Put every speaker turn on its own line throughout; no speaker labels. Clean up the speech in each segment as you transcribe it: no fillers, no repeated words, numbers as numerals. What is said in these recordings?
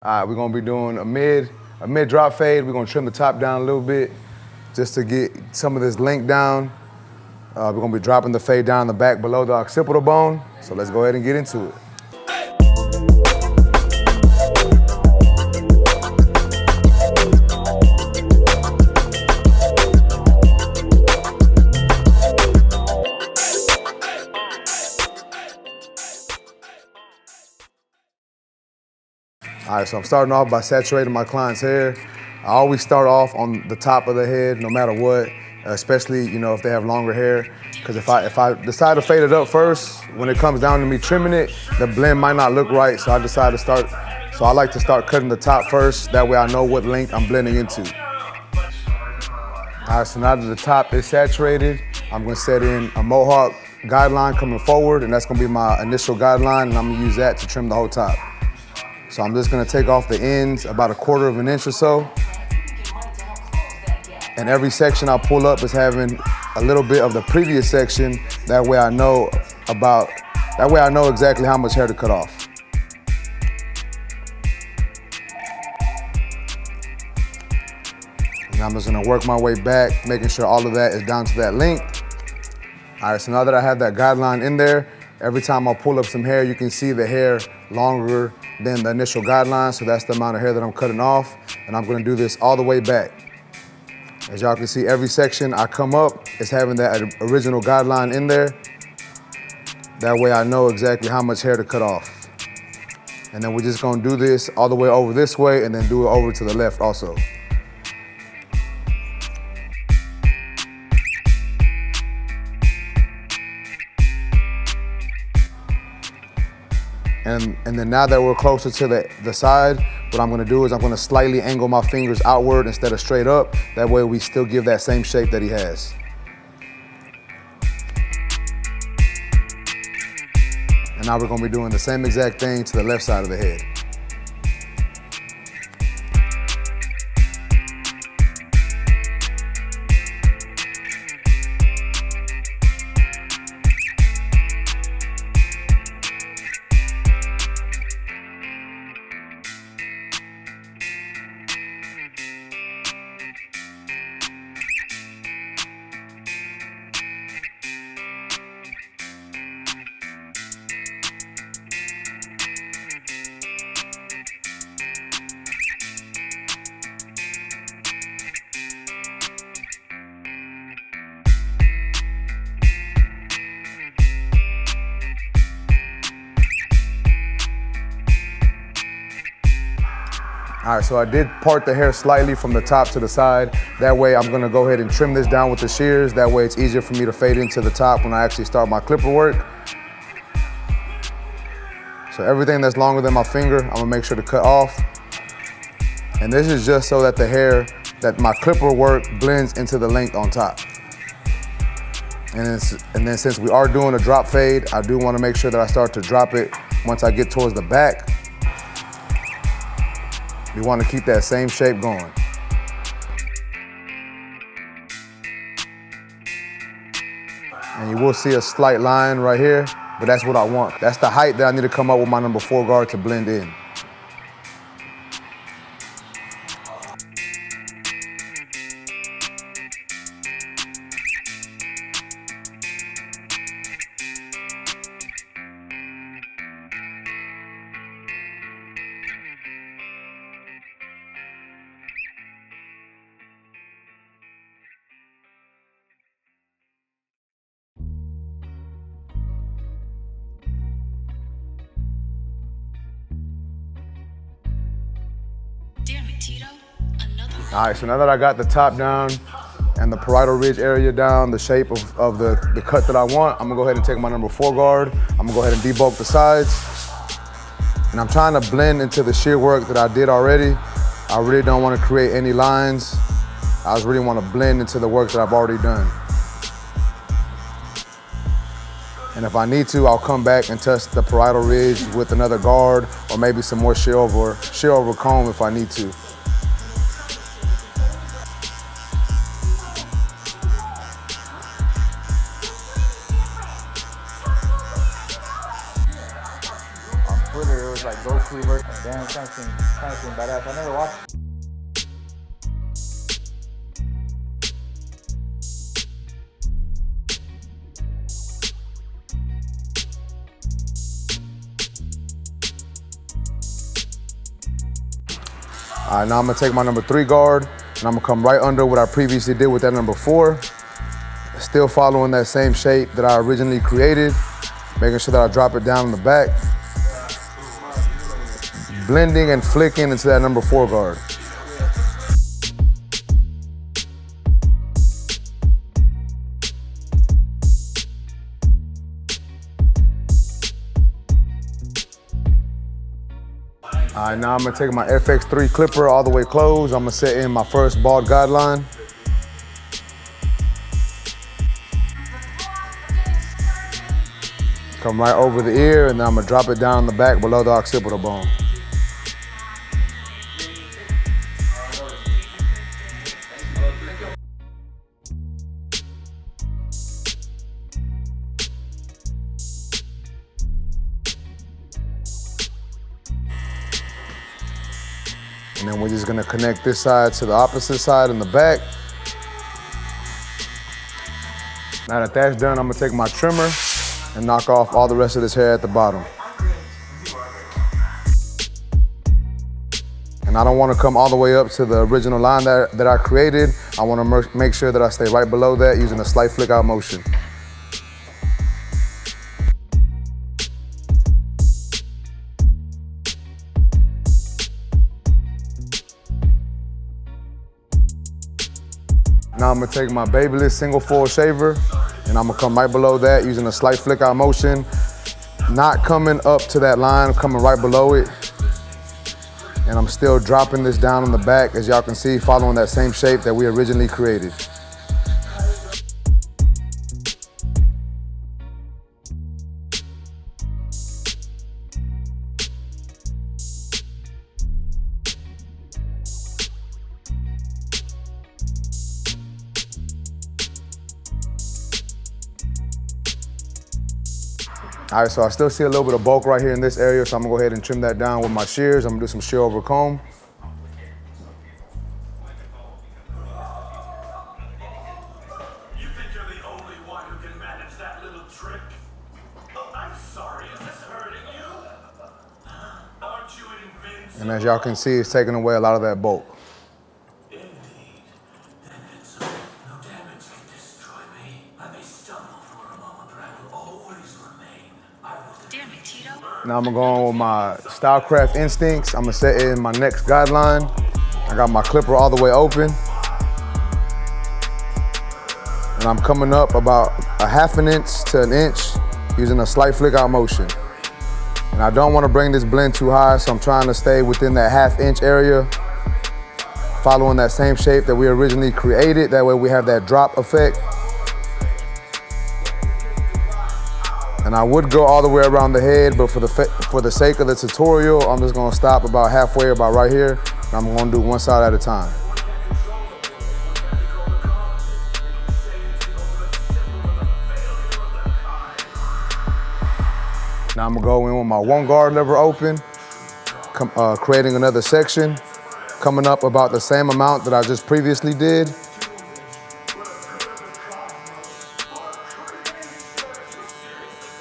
All right, we're gonna be doing a mid drop fade. We're gonna trim the top down a little bit just to get some of this length down. We're gonna be dropping the fade down the back below the occipital bone. So let's go ahead and get into it. All right, so I'm starting off by saturating my client's hair. I always start off on the top of the head, no matter what, especially if they have longer hair. Because if I decide to fade it up first, when it comes down to me trimming it, the blend might not look right. So I decide to start. So I like to start cutting the top first. That way I know what length I'm blending into. All right, so now that the top is saturated, I'm gonna set in a mohawk guideline coming forward, and that's gonna be my initial guideline, and I'm gonna use that to trim the whole top. So I'm just gonna take off the ends about 1/4 of an inch or so. And every section I pull up is having a little bit of the previous section. That way I know exactly how much hair to cut off. And I'm just gonna work my way back, making sure all of that is down to that length. All right, so now that I have that guideline in there, every time I pull up some hair, you can see the hair longer than the initial guideline, so that's the amount of hair that I'm cutting off, and I'm gonna do this all the way back. As y'all can see, every section I come up is having that original guideline in there. That way I know exactly how much hair to cut off. And then we're just gonna do this all the way over this way and then do it over to the left also. And then now that we're closer to the side, what I'm gonna do is I'm gonna slightly angle my fingers outward instead of straight up. That way we still give that same shape that he has. And now we're gonna be doing the same exact thing to the left side of the head. All right, so I did part the hair slightly from the top to the side. That way I'm gonna go ahead and trim this down with the shears. That way it's easier for me to fade into the top when I actually start my clipper work. So everything that's longer than my finger, I'm gonna make sure to cut off. And this is just so that the hair, that my clipper work blends into the length on top. And then since we are doing a drop fade, I do wanna make sure that I start to drop it once I get towards the back. We want to keep that same shape going. And you will see a slight line right here, but that's what I want. That's the height that I need to come up with my number 4 guard to blend in. All right, so now that I got the top down and the parietal ridge area down, the shape of the cut that I want, I'm gonna go ahead and take my number 4 guard. I'm gonna go ahead and debulk the sides. And I'm trying to blend into the shear work that I did already. I really don't want to create any lines. I just really want to blend into the work that I've already done. And if I need to, I'll come back and touch the parietal ridge with another guard or maybe some more shear over comb if I need to. It was like go
reverse. Damn, it kind of seems badass. I never watched.
All right, now I'm gonna take my number 3 guard, and I'm gonna come right under what I previously did with that number 4. Still following that same shape that I originally created, making sure that I drop it down in the back. Blending and flicking into that number 4 guard. All right, now I'm gonna take my FX3 clipper all the way closed. I'm gonna set in my first bald guideline. Come right over the ear, and then I'm gonna drop it down in the back below the occipital bone. And then we're just gonna connect this side to the opposite side in the back. Now that that's done, I'm gonna take my trimmer and knock off all the rest of this hair at the bottom. And I don't wanna come all the way up to the original line that I created. I wanna make sure that I stay right below that using a slight flick out motion. Now I'm gonna take my Babyliss single foil shaver, and I'm gonna come right below that using a slight flick out motion, not coming up to that line, coming right below it. And I'm still dropping this down in the back, as y'all can see, following that same shape that we originally created. All right, so I still see a little bit of bulk right here in this area, so I'm gonna go ahead and trim that down with my shears. I'm gonna do some shear over comb.
You think you're the only one who can manage that little trick? Oh, I'm sorry, is this hurting you? Aren't you invincible?
And as y'all can see, it's taking away a lot of that bulk.
Indeed. Then it's no damage can destroy me. I may stumble for a moment, but I will always remain.
Damn it, Tito.
Now I'm gonna go on with my Stylecraft instincts. I'm gonna set in my next guideline. I got my clipper all the way open. And I'm coming up about a 1/2 inch to 1 inch using a slight flick out motion. And I don't wanna bring this blend too high, so I'm trying to stay within that 1/2 inch area, following that same shape that we originally created. That way we have that drop effect. And I would go all the way around the head, but for the sake of the tutorial, I'm just gonna stop about halfway, about right here. And I'm gonna do one side at a time. Now I'm gonna go in with my 1 guard lever open, creating another section, coming up about the same amount that I just previously did.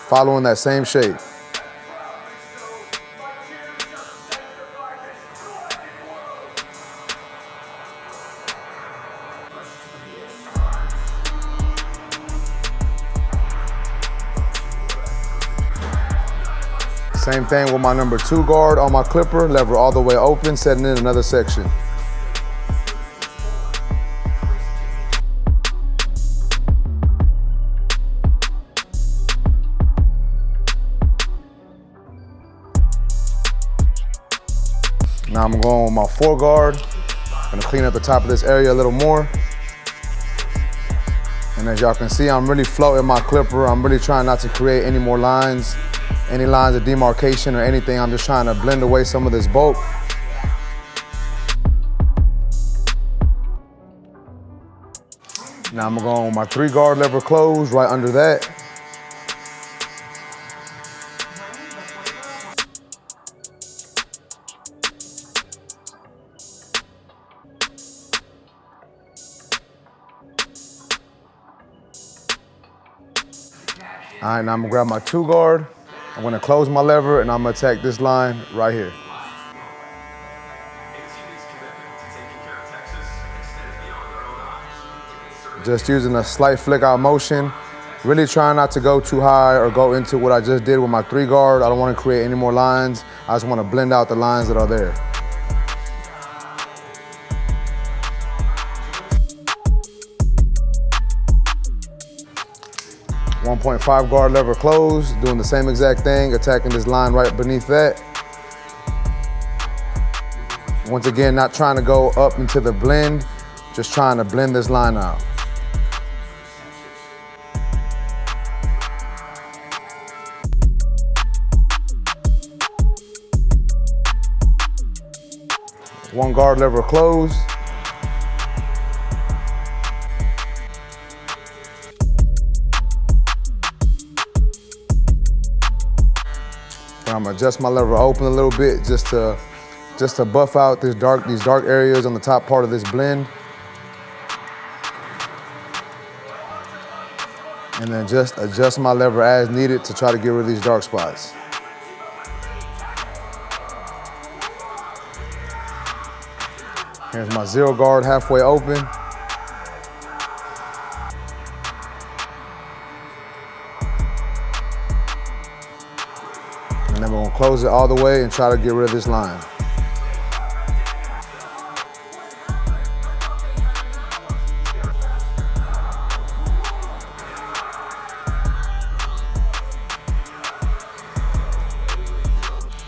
Following that same shape. Same thing with my number 2 guard on my clipper, lever all the way open, setting in another section. Now I'm going with my 4 guard. I'm gonna clean up the top of this area a little more. And as y'all can see, I'm really floating my clipper. I'm really trying not to create any more lines, any lines of demarcation or anything. I'm just trying to blend away some of this bulk. Now I'm gonna go on with my 3 guard lever closed right under that. All right, now I'm gonna grab my 2 guard. I'm gonna close my lever and I'm gonna attack this line right here. Just using a slight flick out motion. Really trying not to go too high or go into what I just did with my 3 guard. I don't want to create any more lines. I just want to blend out the lines that are there. .5 guard lever closed, doing the same exact thing, attacking this line right beneath that. Once again, not trying to go up into the blend, just trying to blend this line out. One guard lever closed. And I'm gonna adjust my lever open a little bit just to buff out these dark areas on the top part of this blend. And then just adjust my lever as needed to try to get rid of these dark spots. Here's my 0 guard halfway open. And then we're gonna close it all the way and try to get rid of this line.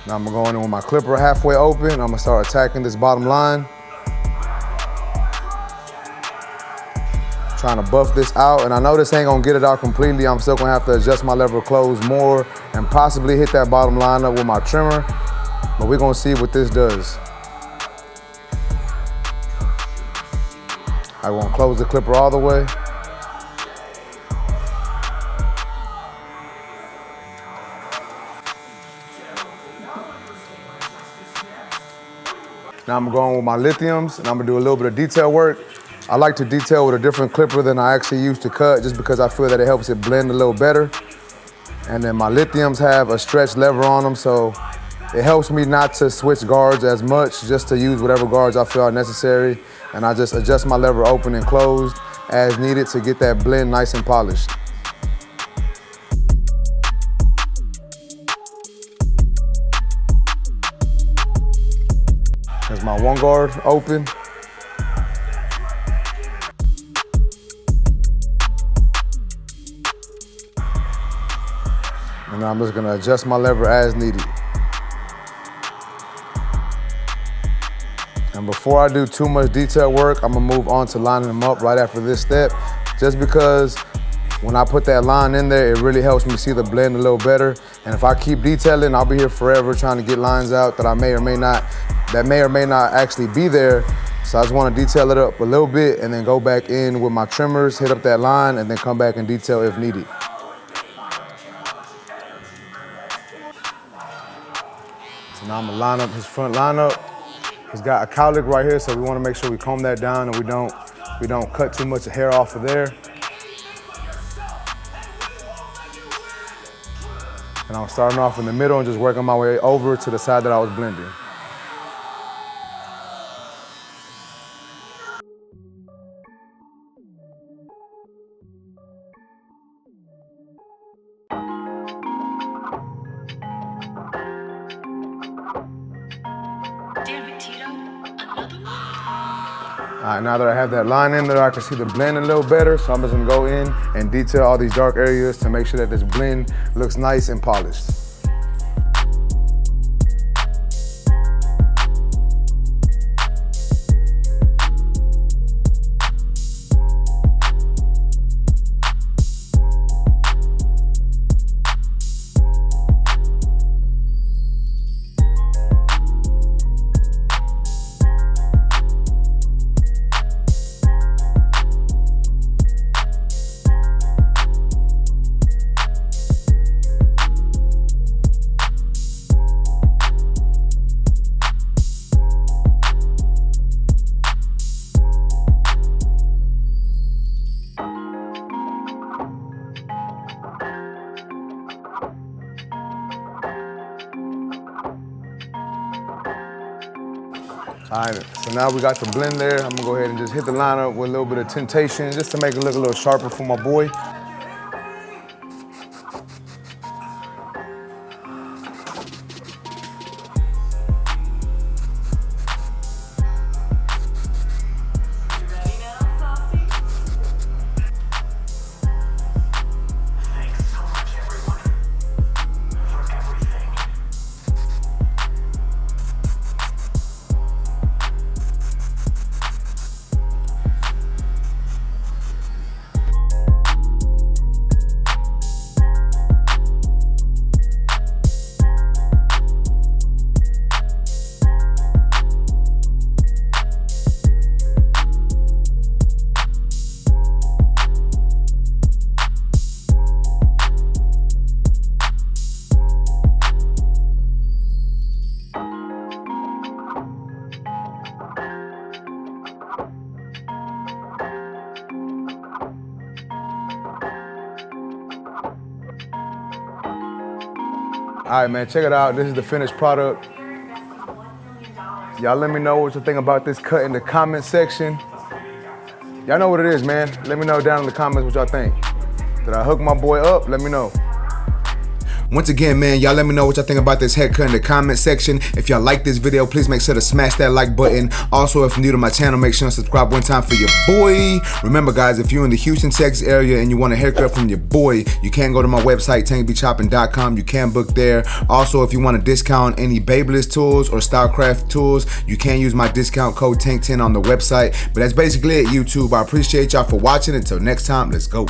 Now I'm gonna go in with my clipper halfway open. I'm gonna start attacking this bottom line. Trying to buff this out, and I know this ain't gonna get it out completely. I'm still gonna have to adjust my lever close more and possibly hit that bottom line up with my trimmer, but we're gonna see what this does. I won't close the clipper all the way. Now I'm going with my lithiums, and I'm gonna do a little bit of detail work. I like to detail with a different clipper than I actually use to cut, just because I feel that it helps it blend a little better. And then my lithiums have a stretch lever on them, so it helps me not to switch guards as much, just to use whatever guards I feel are necessary. And I just adjust my lever open and closed as needed to get that blend nice and polished. There's my 1 guard open. And I'm just gonna adjust my lever as needed. And before I do too much detail work, I'm gonna move on to lining them up right after this step, just because when I put that line in there, it really helps me see the blend a little better. And if I keep detailing, I'll be here forever trying to get lines out that may or may not actually be there. So I just wanna detail it up a little bit and then go back in with my trimmers, hit up that line, and then come back and detail if needed. So now I'm gonna line up his front lineup. He's got a cowlick right here, so we wanna make sure we comb that down and we don't cut too much hair off of there. And I'm starting off in the middle and just working my way over to the side that I was blending. All right, now that I have that line in there, I can see the blend a little better. So I'm just gonna go in and detail all these dark areas to make sure that this blend looks nice and polished. All right, so now we got the blend there. I'm gonna go ahead and just hit the line up with a little bit of temptation just to make it look a little sharper for my boy. All right, man, check it out. This is the finished product. Y'all let me know what you think about this cut in the comment section. Y'all know what it is, man. Let me know down in the comments what y'all think. Did I hook my boy up? Let me know. Once again, man, y'all let me know what y'all think about this haircut in the comment section. If y'all like this video, please make sure to smash that like button. Also, if you're new to my channel, make sure to subscribe one time for your boy. Remember, guys, if you're in the Houston, Texas area and you want a haircut from your boy, you can go to my website, tankbchopping.com. You can book there. Also, if you want to discount any Babyliss tools or Stylecraft tools, you can use my discount code TANK10 on the website. But that's basically it, YouTube. I appreciate y'all for watching. Until next time, let's go.